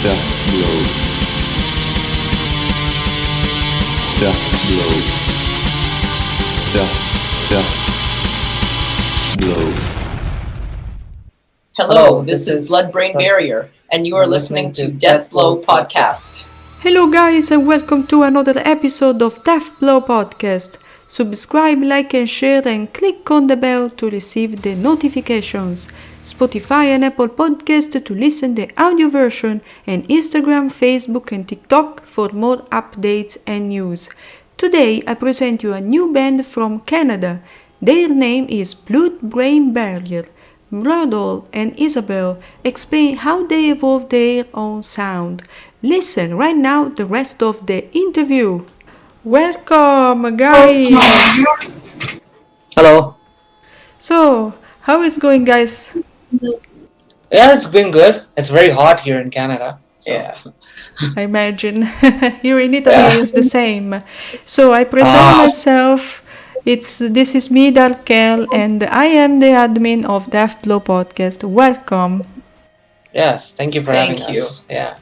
Death Blow. Death Blow. Death Blow. Hello, this is Blood-Brain Barrier, and you are listening to Death Blow Podcast. Hello guys and welcome to another episode of Death Blow Podcast. Subscribe, like and share and click on the bell to receive the notifications. Spotify and Apple Podcast to listen the audio version, and Instagram, Facebook and TikTok for more updates and news. Today I present you a new band from Canada. Their name is Blood-Brain Barrier. Mrudul and Isabelle explain how they evolved their own sound. Listen right now the rest of the interview. Welcome guys! Hello. So, how is going guys? Yeah, it's been good. It's very hot here in Canada. So. Yeah. I imagine. Here in Italy it's the same. So I present myself. This is me, Darkel, and I am the admin of Death Blow Podcast. Welcome. Yes, thank you for having us. Yeah.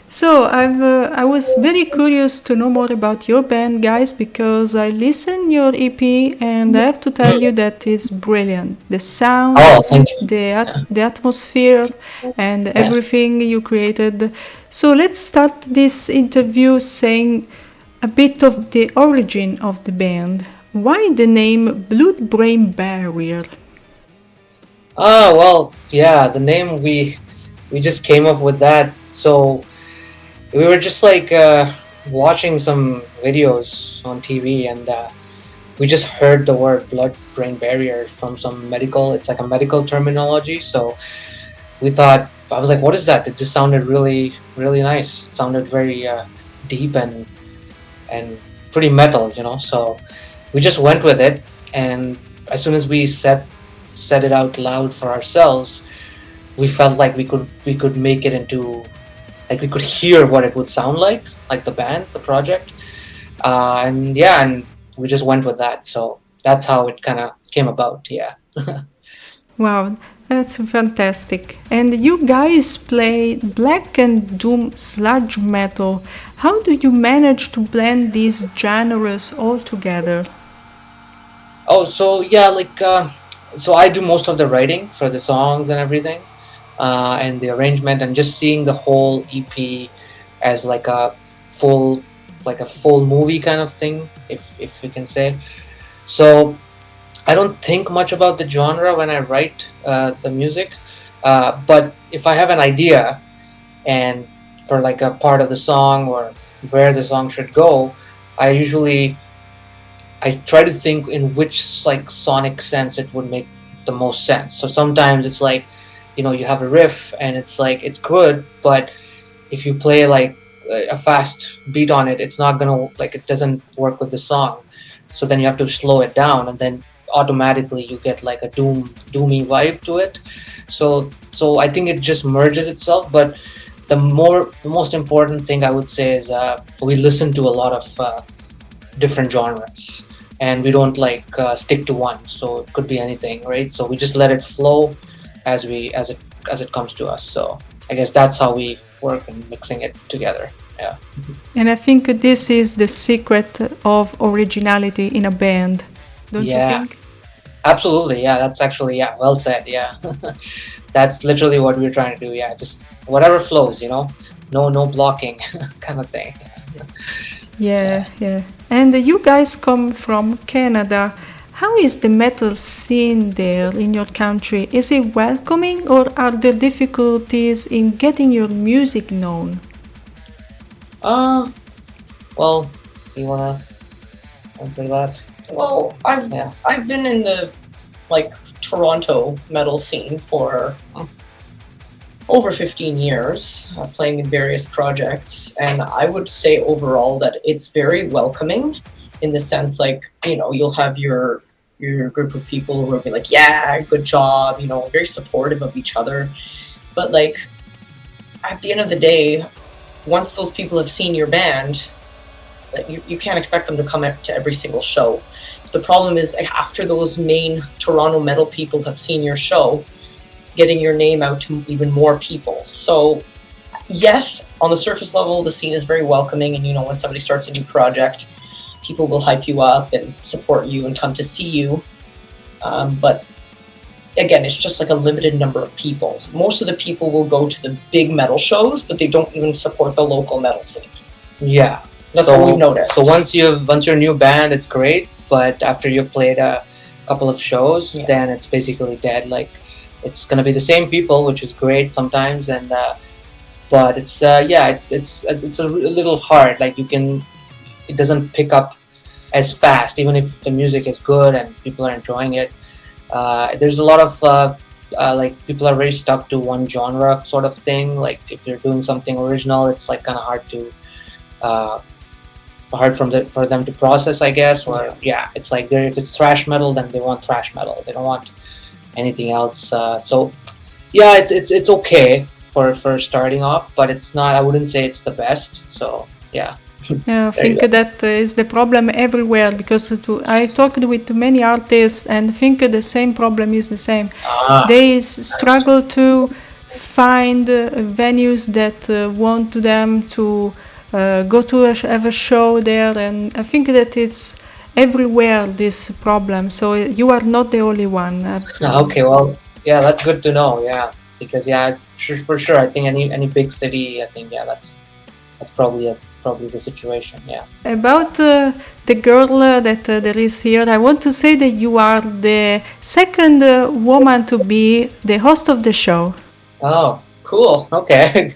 So I was very curious to know more about your band, guys, because I listened your EP and I have to tell you that it's brilliant. The sound, thank you. the atmosphere, and everything you created. So let's start this interview saying a bit of the origin of the band. Why the name Blood-Brain Barrier? The name we just came up with that. So we were just watching some videos on TV, and we just heard the word blood-brain barrier from some medical. It's like a medical terminology. So we thought, I was like, what is that? It just sounded really, really nice. It sounded very deep and pretty metal, you know. So we just went with it, and as soon as we said it out loud for ourselves, we felt like we could make it into, like, we could hear what it would sound like the band, the project, and we just went with that. So that's how it kind of came about. Wow, that's fantastic. And you guys play black and doom sludge metal. How do you manage to blend these genres all together? So I do most of the writing for the songs and everything, and the arrangement, and just seeing the whole EP as like a full movie kind of thing, if you can say. So I don't think much about the genre when I write the music, but if I have an idea and for like a part of the song or where the song should go, I try to think in which sonic sense it would make the most sense. So sometimes it's like, you know, you have a riff and it's good, but if you play like a fast beat on it, it's not gonna, it doesn't work with the song. So then you have to slow it down, and then automatically you get like a doomy vibe to it. So I think it just merges itself. But the most important thing I would say is we listen to a lot of different genres, and we don't stick to one. So it could be anything, right? So we just let it flow as it comes to us. So I guess that's how we work in mixing it together. Yeah. And I think this is the secret of originality in a band, don't you think? Absolutely. Yeah, that's actually well said. Yeah. That's literally what we're trying to do. Yeah, just whatever flows, you know. No blocking kind of thing. Yeah. And you guys come from Canada. How is the metal scene there in your country? Is it welcoming, or are there difficulties in getting your music known? Well, you wanna answer that? Well, I've been in the Toronto metal scene for over 15 years, playing in various projects, and I would say overall that it's very welcoming, in the sense you'll have your group of people who will be like, yeah, good job, very supportive of each other. But at the end of the day, once those people have seen your band, you can't expect them to come out to every single show. The problem is, after those main Toronto metal people have seen your show, getting your name out to even more people. So yes, on the surface level, the scene is very welcoming, and when somebody starts a new project, people will hype you up and support you and come to see you. But again, it's just like a limited number of people. Most of the people will go to the big metal shows, but they don't even support the local metal scene. Yeah, That's what we've noticed. So once you're a new band, it's great, but after you've played a couple of shows, then it's basically dead. Like, it's gonna be the same people, which is great sometimes, and but it's it's a little hard. Like, it doesn't pick up as fast, even if the music is good and people are enjoying it. There's a lot of like, people are very stuck to one genre sort of thing. Like, if you're doing something original, it's like kind of hard to for them to process, I guess. Or it's like, if it's thrash metal, then they want thrash metal. They don't want anything else. So it's okay for starting off, but it's not. I wouldn't say it's the best. So yeah. I think that is the problem everywhere, because I talked with many artists and think the same problem is the same. They struggle to find venues that want them to go to have a show there, and I think that it's everywhere, this problem. So you are not the only one. Okay, well, that's good to know. Yeah, because for sure, I think any big city, I think that's probably the situation. Yeah. About the girl that there is here, I want to say that you are the second woman to be the host of the show. Oh, cool. Okay.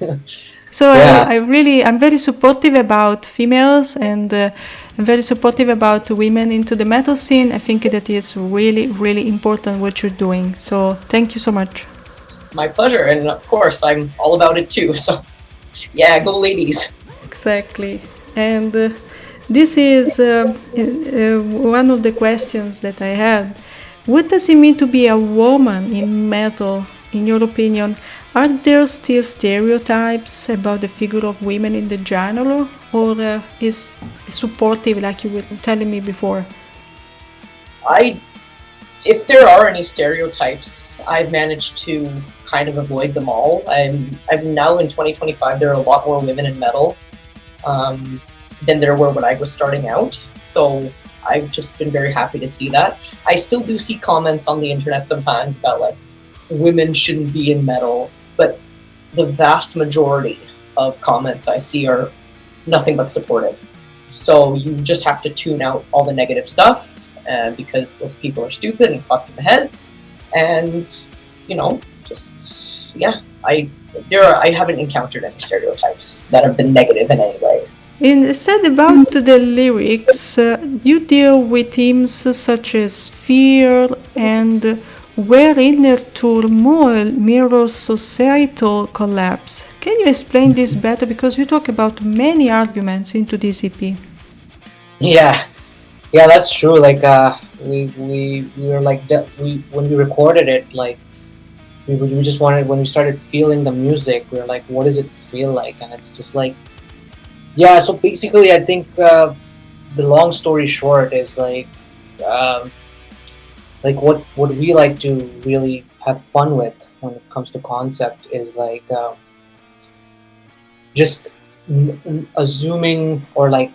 So I'm very supportive about females, and I'm very supportive about women into the metal scene. I think that is really, really important what you're doing. So thank you so much. My pleasure, and of course I'm all about it too. So yeah, go ladies. Exactly. And this is one of the questions that I had. What does it mean to be a woman in metal, in your opinion? Are there still stereotypes about the figure of women in the genre, or is supportive, like you were telling me before? If there are any stereotypes, I've managed to kind of avoid them all. I'm now in 2025. There are a lot more women in metal than there were when I was starting out. So I've just been very happy to see that. I still do see comments on the internet sometimes about like, women shouldn't be in metal, but the vast majority of comments I see are nothing but supportive. So you just have to tune out all the negative stuff, because those people are stupid and fucked in the head. And I haven't encountered any stereotypes that have been negative in any way. Instead, about the lyrics, you deal with themes such as fear and where inner turmoil mirrors societal collapse. Can you explain this better? Because you talk about many arguments into this EP. Yeah, that's true. Like, we were like, when we recorded it, like, we just wanted, when we started feeling the music, we were like, what does it feel like? And it's just like, so basically, I think the long story short is like what we like to really have fun with when it comes to concept is like just assuming, or like,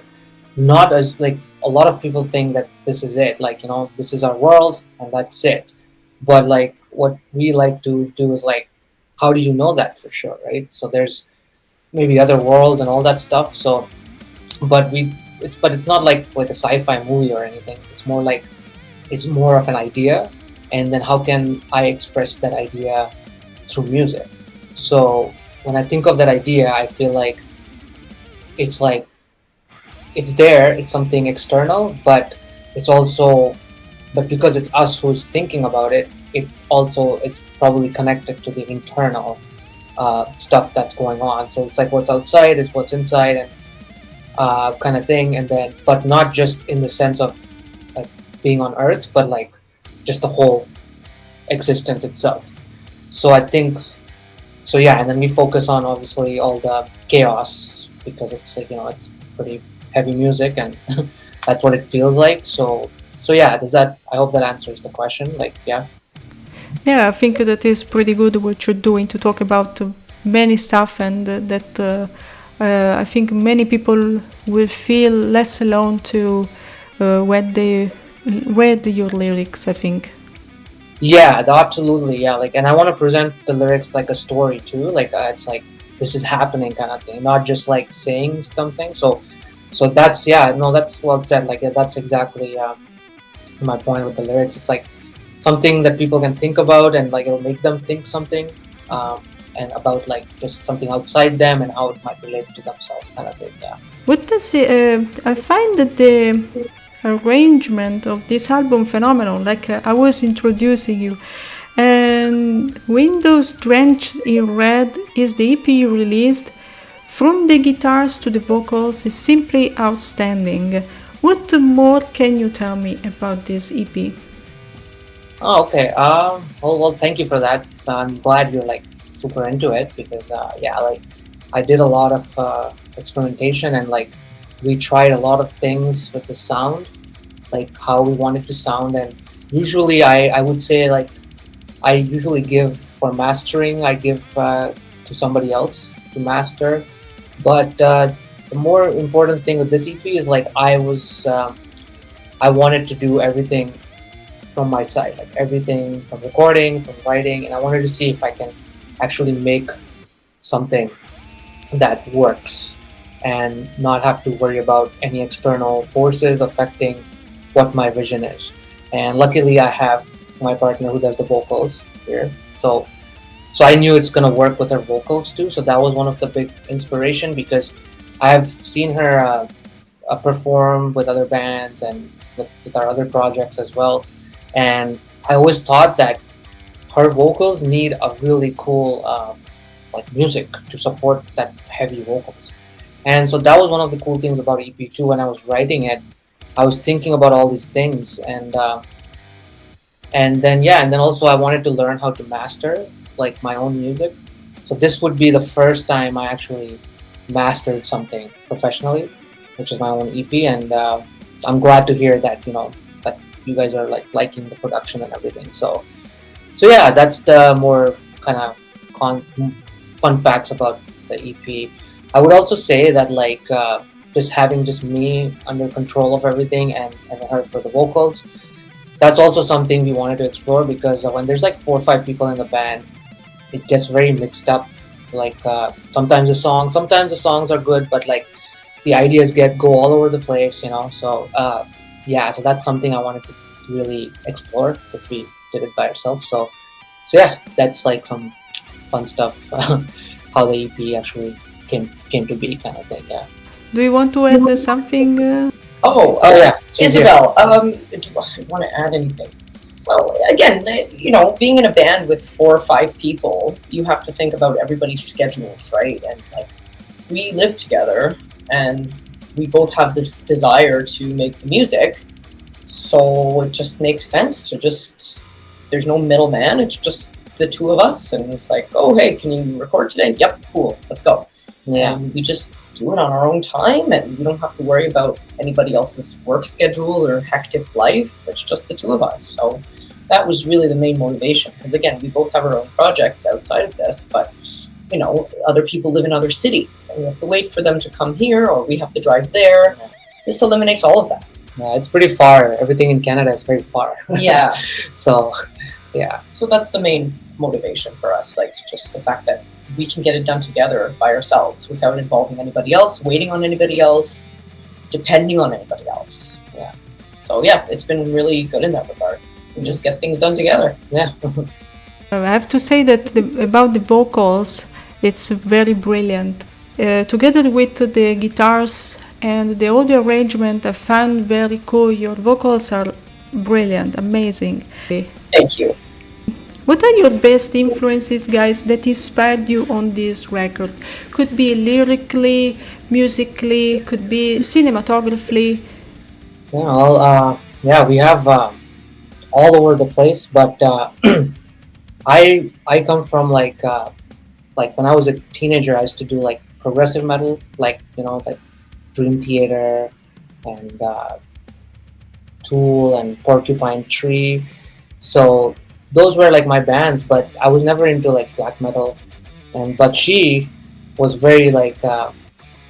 not as like, a lot of people think that this is it, like, this is our world and that's it. But like, what we like to do is like, how do you know that for sure, right? So there's maybe other worlds and all that stuff. So, but it's not like a sci-fi movie or anything. It's more like, it's more of an idea, and then how can I express that idea through music? So when I think of that idea, I feel like it's there, it's something external, but it's also, but because it's us who's thinking about it, it also is probably connected to the internal stuff that's going on. So it's like, what's outside is what's inside, and kind of thing. And then, but not just in the sense of like being on Earth, but like just the whole existence itself. So I think, so yeah, and then we focus on obviously all the chaos, because it's like, it's pretty heavy music, and that's what it feels like. So yeah, I hope that answers the question. Like, yeah. Yeah, I think that is pretty good what you're doing to talk about many stuff, and that I think many people will feel less alone to when they read your lyrics, I think. Yeah, absolutely. Yeah, like, and I want to present the lyrics like a story too. Like, it's like this is happening kind of thing, not just like saying something. So that's, yeah, no, that's well said. Like, yeah, that's exactly my point with the lyrics. It's like something that people can think about, and like it'll make them think something, and about like just something outside them and how it might relate to themselves, kind of thing. Yeah. What does I find that the arrangement of this album phenomenal. Like I was introducing you, and Windows Drenched in Red is the EP you released. From the guitars to the vocals is simply outstanding. What more can you tell me about this EP? Oh, okay. Well, thank you for that. I'm glad you're like super into it because, yeah, like I did a lot of experimentation, and like we tried a lot of things with the sound, like how we wanted to sound. And usually, I would say like I usually give for mastering, I give to somebody else to master. But the more important thing with this EP is like I wanted to do everything from my side, like everything from recording, from writing, and I wanted to see if I can actually make something that works and not have to worry about any external forces affecting what my vision is. And luckily, I have my partner who does the vocals here, so I knew it's gonna work with her vocals too. So that was one of the big inspiration because I've seen her perform with other bands and with our other projects as well. And I always thought that her vocals need a really cool like music to support that heavy vocals. And so that was one of the cool things about EP2. When I was writing it, I was thinking about all these things, and then yeah, and then also I wanted to learn how to master like my own music. So this would be the first time I actually mastered something professionally, which is my own EP. And I'm glad to hear that that you guys are like liking the production and everything. So yeah, that's the more kind of fun facts about the EP. I would also say that like just having just me under control of everything, and her for the vocals, that's also something we wanted to explore because when there's like 4 or 5 people in the band, it gets very mixed up. Like sometimes the songs are good, but like the ideas go all over the place, So yeah, so that's something I wanted to really explore if we did it by ourselves. So yeah, that's like some fun stuff. How the EP actually came to be, kind of thing. Yeah. Do you want to add something? Oh yeah, Isabelle, do I want to add anything? Well, again, being in a band with 4 or 5 people, you have to think about everybody's schedules, right? And like, we live together, and we both have this desire to make the music, so it just makes sense to there's no middleman, it's just the 2 of us, and it's like, oh, hey, can you record today? Yep, cool, let's go. Yeah. And we just do it on our own time, and we don't have to worry about anybody else's work schedule or hectic life. It's just the 2 of us. So that was really the main motivation. Because again, we both have our own projects outside of this, but other people live in other cities, and we have to wait for them to come here, or we have to drive there. This eliminates all of that. Yeah, it's pretty far. Everything in Canada is very far. Yeah. So, yeah. So that's the main motivation for us. Like, just the fact that we can get it done together by ourselves without involving anybody else, waiting on anybody else, depending on anybody else. Yeah. So yeah, it's been really good in that regard. We just get things done together. Yeah. I have to say that about the vocals, it's very brilliant. Together with the guitars and the audio arrangement, I found very cool. Your vocals are brilliant, amazing. Thank you. What are your best influences, guys, that inspired you on this record? Could be lyrically, musically, could be cinematographically. Yeah, well, yeah, we have all over the place, but I come from like when I was a teenager, I used to do like progressive metal, like like Dream Theater and Tool and Porcupine Tree. So those were like my bands, but I was never into like black metal. and but she was very like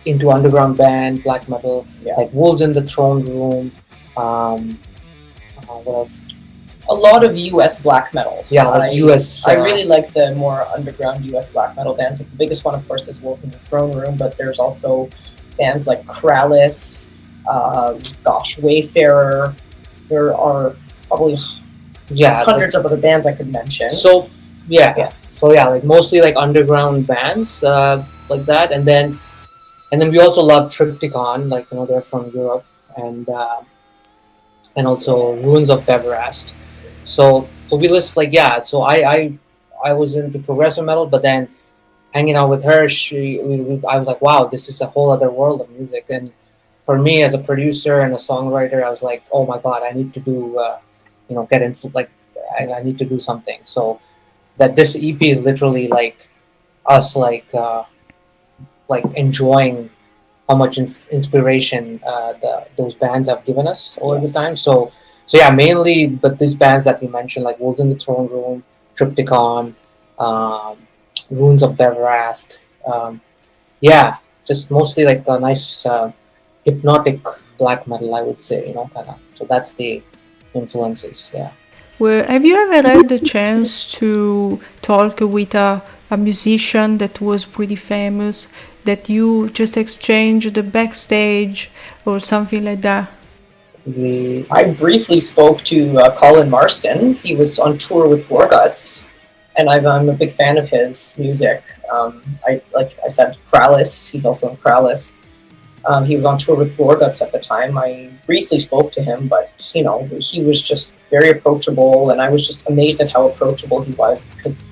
into underground band, black metal, Yeah. like Wolves in the Throne Room. What else? A lot of U.S. black metal. Yeah, like US. I really like the more underground U.S. black metal bands. Like the biggest one, of course, is Wolf in the Throne Room, but there's also bands like Kralis, Wayfarer. There are probably yeah, hundreds of other bands I could mention. So Yeah. so yeah, like mostly like underground bands like that, and then we also love Triptychon, like they're from Europe, and also Ruins of Beverast. So we list like So I was into progressive metal, but then hanging out with her, I was like, wow, this is a whole other world of music. And for me as a producer and a songwriter, I was like, oh my god, I need to do get into like I need to do something. So that this EP is literally like us like enjoying how much inspiration those bands have given us over the time. So yeah, mainly, but these bands that we mentioned, like Wolves in the Throne Room, Triptychon, um, Ruins of Beverast, yeah, just mostly like a nice hypnotic black metal, I would say, kind of. So that's the influences, yeah. Well, have you ever had the chance to talk with a musician that was pretty famous, that you just exchanged the backstage or something like that? I briefly spoke to Colin Marston. He was on tour with Gorguts, and I'm a big fan of his music. Like I said, Kralis. He's also in Kralis. He was on tour with Gorguts at the time. I briefly spoke to him, but he was just very approachable, and I was just amazed at how approachable he was because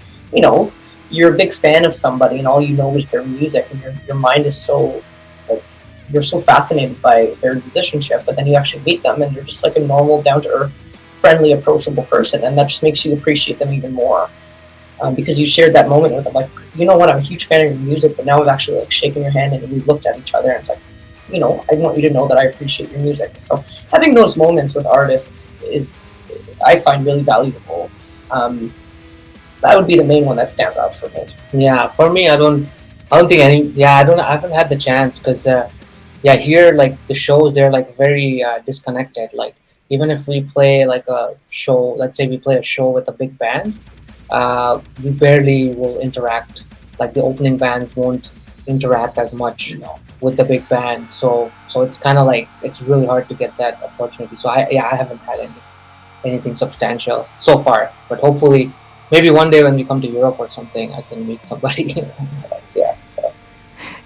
you're a big fan of somebody, and all you know is their music, and your mind is so like you're so fascinated by their musicianship, but then you actually meet them, and they're just like a normal, down to earth, friendly, approachable person, and that just makes you appreciate them even more. Because you shared that moment with them, like, you know what, I'm a huge fan of your music, but now I've actually like shaken your hand and we've looked at each other, and it's like, I want you to know that I appreciate your music. So having those moments with artists is, I find, really valuable. That would be the main one that stands out for me. Yeah, for me, I don't think I haven't had the chance because, here, like, the shows, they're, like, very disconnected. Like, even if we play, like, a show, let's say we play a show with a big band, we barely will interact. Like, the opening bands won't interact as much with the big band. So it's kind of like, it's really hard to get that opportunity. So I haven't had anything substantial so far. But hopefully, maybe one day when we come to Europe or something, I can meet somebody.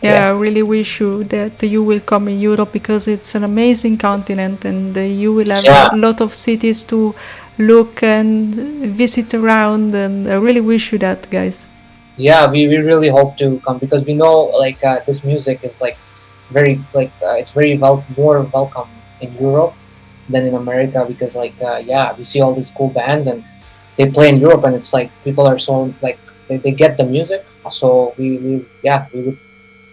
I really wish you that you will come in Europe because it's an amazing continent and you will have a lot of cities to look and visit around, and I really wish you that, guys. Yeah, we really hope to come because we know like this music is like very like it's very more welcome in Europe than in America because like we see all these cool bands and they play in Europe and it's like people are so like they get the music, so we would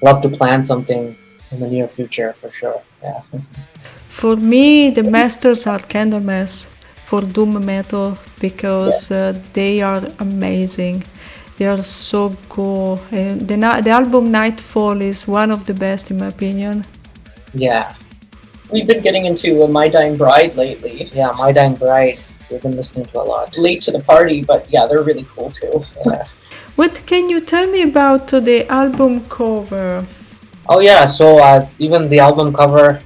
love to plan something in the near future for sure. Yeah. For me, the masters are Candlemass for doom metal because they are amazing. They are so cool. And the album Nightfall is one of the best in my opinion. Yeah. We've been getting into My Dying Bride lately. Yeah, My Dying Bride. We've been listening to a lot. Late to the party, but yeah, they're really cool too. Yeah. What can you tell me about the album cover? Oh yeah, so even the album cover,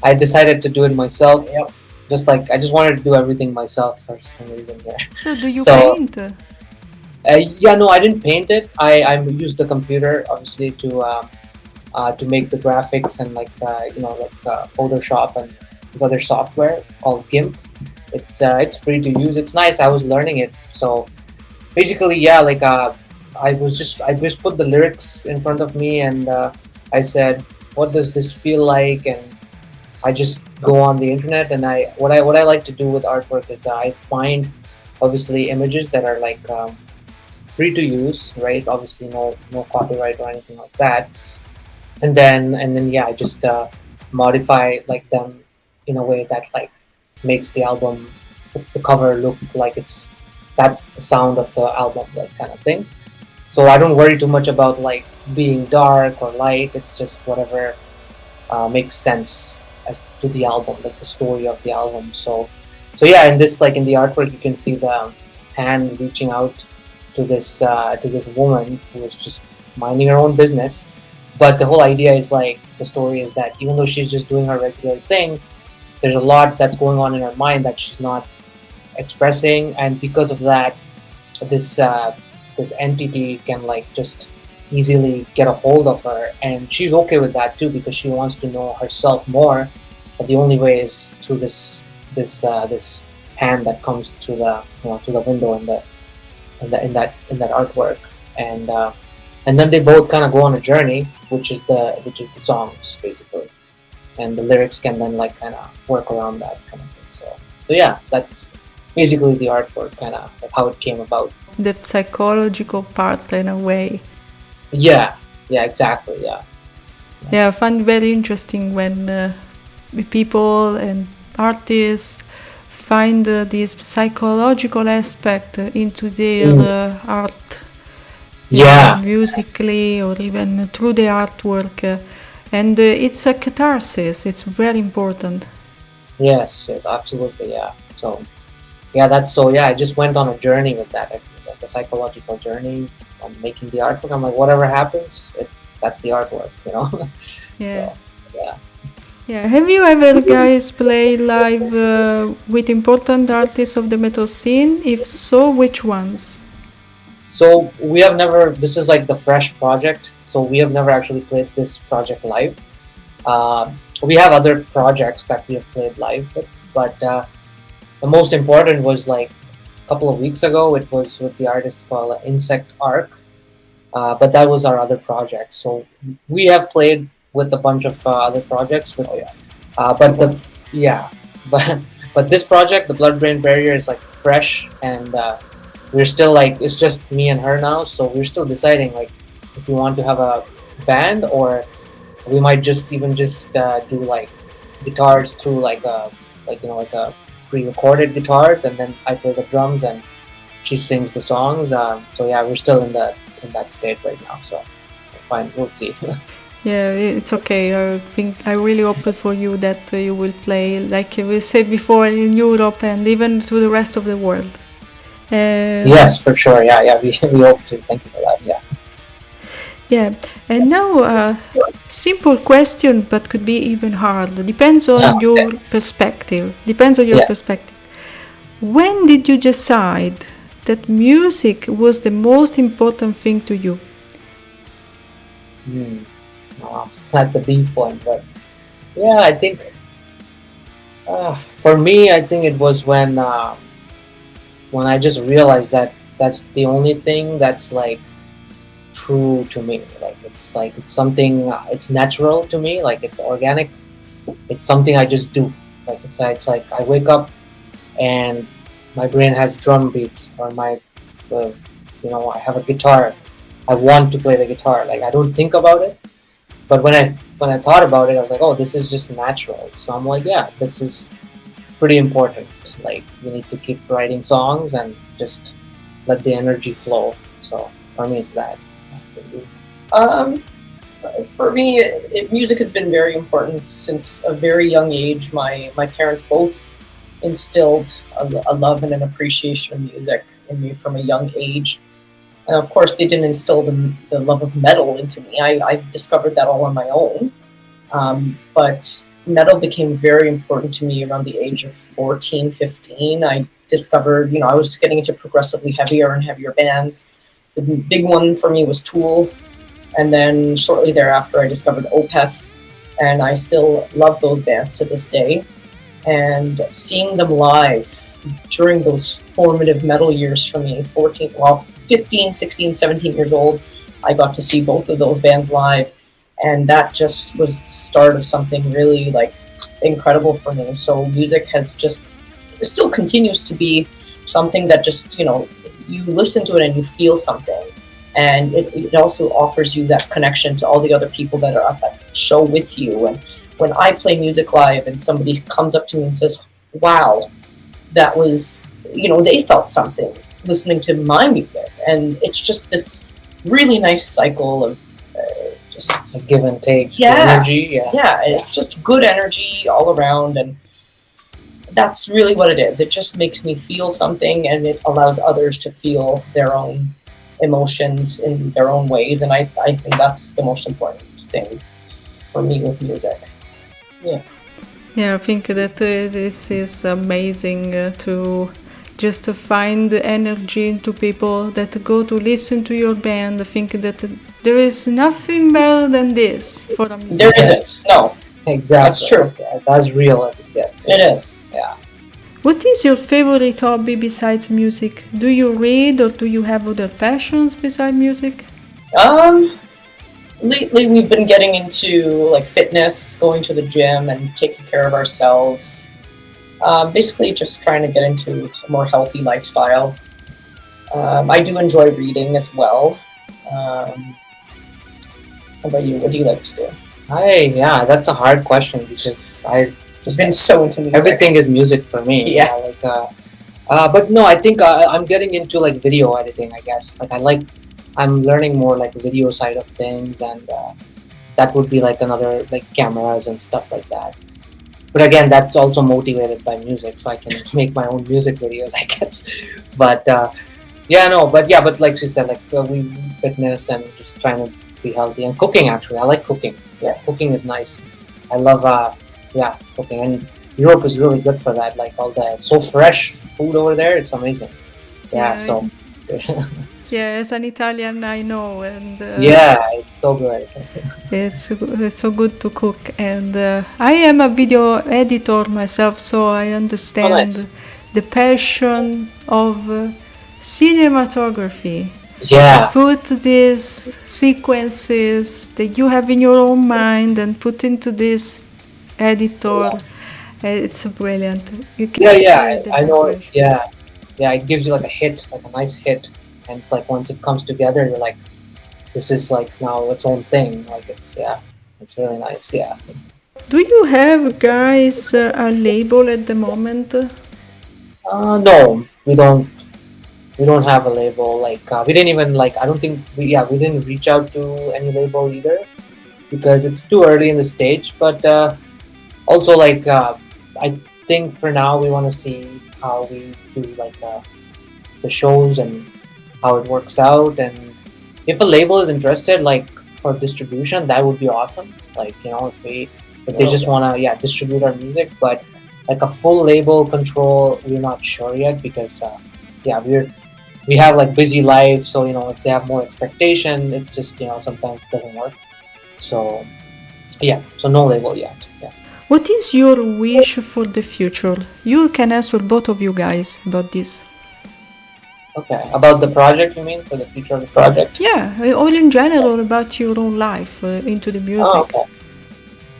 I decided to do it myself. Yep. Just like I just wanted to do everything myself for some reason there. So do you paint? No, I didn't paint it. I used the computer obviously to make the graphics and like Photoshop and this other software called GIMP. It's free to use. It's nice. I was learning it. So basically, I just put the lyrics in front of me and I said, what does this feel like? And I just go on the internet and what I like to do with artwork is I find obviously images that are like free to use, right? Obviously no copyright or anything like that. And then I just modify like them in a way that like makes the album, the cover look like that's the sound of the album, that kind of thing. So I don't worry too much about like being dark or light. It's just whatever makes sense as to the album, like the story of the album. So yeah, in this, like in the artwork, you can see the hand reaching out to this woman who is just minding her own business. But the whole idea is like the story is that even though she's just doing her regular thing, there's a lot that's going on in her mind that she's not expressing, and because of that, this this entity can like just easily get a hold of her, and she's okay with that too because she wants to know herself more. But the only way is through this hand that comes to the to the window in that artwork, and then they both kind of go on a journey, which is the songs basically, and the lyrics can then like kind of work around that kind of thing. So yeah, that's basically the artwork, kind of like how it came about. The psychological part in a way. Yeah, exactly. Yeah, I find very interesting when people and artists find this psychological aspect into their art, Yeah. musically or even through the artwork, and it's a catharsis. It's very important. Yes, absolutely. Yeah. So I just went on a journey with that, like a psychological journey on making the artwork. I'm like, whatever happens, that's the artwork, Yeah. So, yeah. Yeah, have you ever guys played live with important artists of the metal scene? If so, which ones? So we have never. This is like the fresh project. So we have never actually played this project live. We have other projects that we have played live with, but the most important was like a couple of weeks ago. It was with the artist called Insect Arc, but that was our other project. So we have played with a bunch of other projects. With, but but this project, the Blood Brain Barrier, is like fresh, and we're still like, it's just me and her now. So we're still deciding like if we want to have a band, or we might just do like guitars through like a pre-recorded guitars, and then I play the drums and she sings the songs. So yeah, we're still in that state right now. So fine, we'll see. Yeah, it's okay. I think I really hope for you that you will play, like we said before, in Europe and even to the rest of the world. Yes, for sure. Yeah. We hope to. Thank you for that. Yeah. Yeah, and now simple question, but could be even hard. Depends on your perspective. Perspective. When did you decide that music was the most important thing to you? Wow, that's a deep one, but yeah, I think for me, I think it was when I just realized that that's the only thing that's like true to me. Like it's something, it's natural to me. Like it's organic. It's something I just do. Like it's like I wake up and my brain has drum beats, or I have a guitar. I want to play the guitar. Like I don't think about it. But when I thought about it, I was like, oh, this is just natural. So I'm like, yeah, this is pretty important. Like we need to keep writing songs and just let the energy flow. So for me, it's that. For me, music has been very important since a very young age. My parents both instilled a love and an appreciation of music in me from a young age. And of course, they didn't instill the love of metal into me. I discovered that all on my own. But metal became very important to me around the age of 14, 15. I discovered, I was getting into progressively heavier and heavier bands. The big one for me was Tool. And then shortly thereafter, I discovered Opeth. And I still love those bands to this day. And seeing them live during those formative metal years for me, 15, 16, 17 years old, I got to see both of those bands live, and that just was the start of something really like incredible for me. So music still continues to be something that just, you listen to it and you feel something, and it also offers you that connection to all the other people that are at that show with you. And when I play music live and somebody comes up to me and says, wow, that was, they felt something listening to my music, and it's just this really nice cycle of just It's a give and take Yeah. energy. Yeah. yeah, it's just good energy all around, and that's really what it is. It just makes me feel something, and it allows others to feel their own emotions in their own ways, and I think that's the most important thing for me with music. Yeah, I think that this is amazing to just to find the energy into people that go to listen to your band. I think that there is nothing better than this for a musician. There Yes. isn't. No, Exactly. That's true. Yeah, it's as real as it gets. it is. Yeah. What is your favorite hobby besides music? Do you read or do you have other passions besides music? Lately we've been getting into like fitness, going to the gym and taking care of ourselves. Basically just trying to get into a more healthy lifestyle. I do enjoy reading as well. How about you? What do you like to do? Yeah, that's a hard question because You've been so into music. everything is music for me. Yeah. But no, I think I'm getting into like video editing. I guess I'm learning more like video side of things, and that would be like another like cameras and stuff like that. But again, that's also motivated by music, so I can make my own music videos, I guess. But but like she said, like we fitness and just trying to be healthy and cooking. Actually, I like cooking. Yes. Cooking is nice. I love cooking, and Europe is really good for that. Like all that so fresh food over there, it's amazing. Yeah. So Yeah, as an Italian, I know, and it's so good. it's so good to cook. And I am a video editor myself, so I understand nice. the passion of cinematography. Yeah, Put these sequences that you have in your own mind and put into this editor. It's brilliant. You can hear the I know. vibration. It gives you like a hit, like a nice hit, and it's like once it comes together, you're like, this is like now its own thing. Like it's really nice. Yeah. Do you have, guys, a label at the moment? No, we don't. We don't have a label. Like we didn't even like. I don't think we didn't reach out to any label either because it's too early in the stage. But also like I think for now we want to see how we do like the shows and how it works out, and if a label is interested like for distribution, that would be awesome. Like if they just want to distribute our music, but like a full label control, we're not sure yet because we have like busy lives, so if they have more expectation, it's just sometimes it doesn't work. So so no label yet. Yeah. What is your wish for the future? You can answer, both of you guys, about this. Okay, about the project, you mean, for the future of the project? Yeah, all in general about your own life into the music. Okay.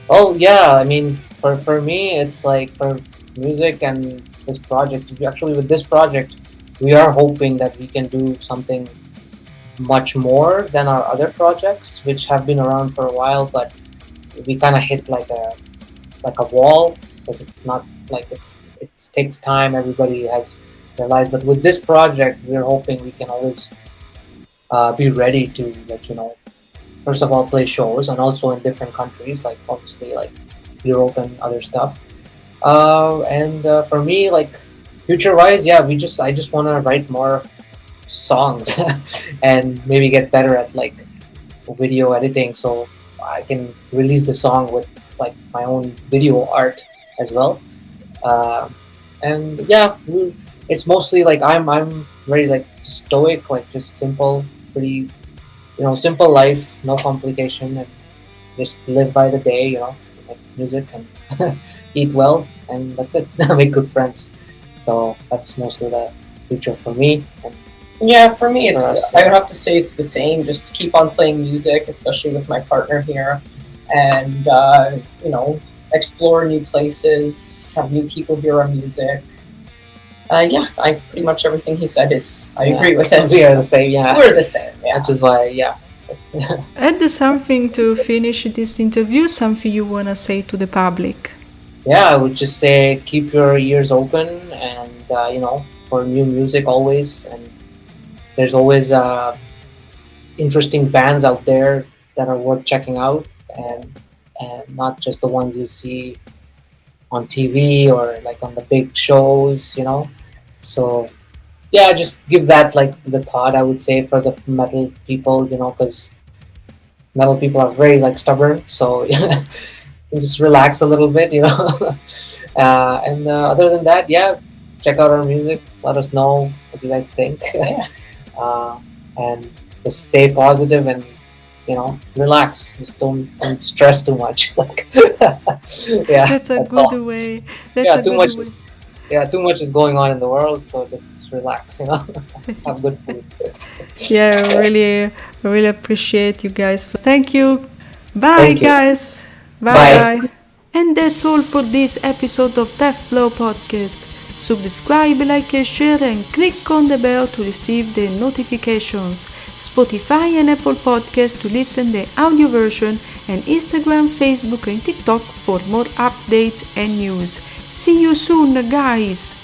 Oh yeah, I mean, for me, it's like for music and this project. Actually, with this project, we are hoping that we can do something much more than our other projects, which have been around for a while, but we kind of hit like a wall because it's not like it takes time. Everybody has their lives, but with this project, we're hoping we can always be ready to first of all play shows, and also in different countries, like obviously like Europe and other stuff. And for me, like future wise, I just want to write more songs and maybe get better at like video editing, so I can release the song with like my own video art as well. And it's mostly like I'm very like stoic, like just simple, pretty simple life, no complication, and just live by the day, like music and eat well, and that's it. Make good friends. So that's mostly the future for me. And Yeah, for me, for us, I would have to say it's the same. Just keep on playing music, especially with my partner here, and explore new places, have new people hear our music. I pretty much everything he said I agree with it. We are the same. Yeah, We're the same. Yeah. which is why Add something to finish this interview, something you want to say to the public. I would just say keep your ears open, and for new music always, and there's always interesting bands out there that are worth checking out, and not just the ones you see on TV or like on the big shows, you know. So yeah, just give that like the thought, I would say, for the metal people, you know, because metal people are very like stubborn, so you just relax a little bit, you know. And other than that, yeah, check out our music. Let us know what you guys think. Yeah. And just stay positive and, you know, relax. Just don't stress too much. Like, yeah, That's a all. good way. That's Yeah, a too good much. way. Yeah, too much is going on in the world, so just relax. You know, have good food. Yeah, really appreciate you guys. Thank you. Bye, Thank you. guys. Bye. Bye. And that's all for this episode of Death Blow Podcast. Subscribe, like, and share, and click on the bell to receive the notifications. Spotify and Apple Podcasts to listen the audio version, and Instagram, Facebook, and TikTok for more updates and news. See you soon, guys!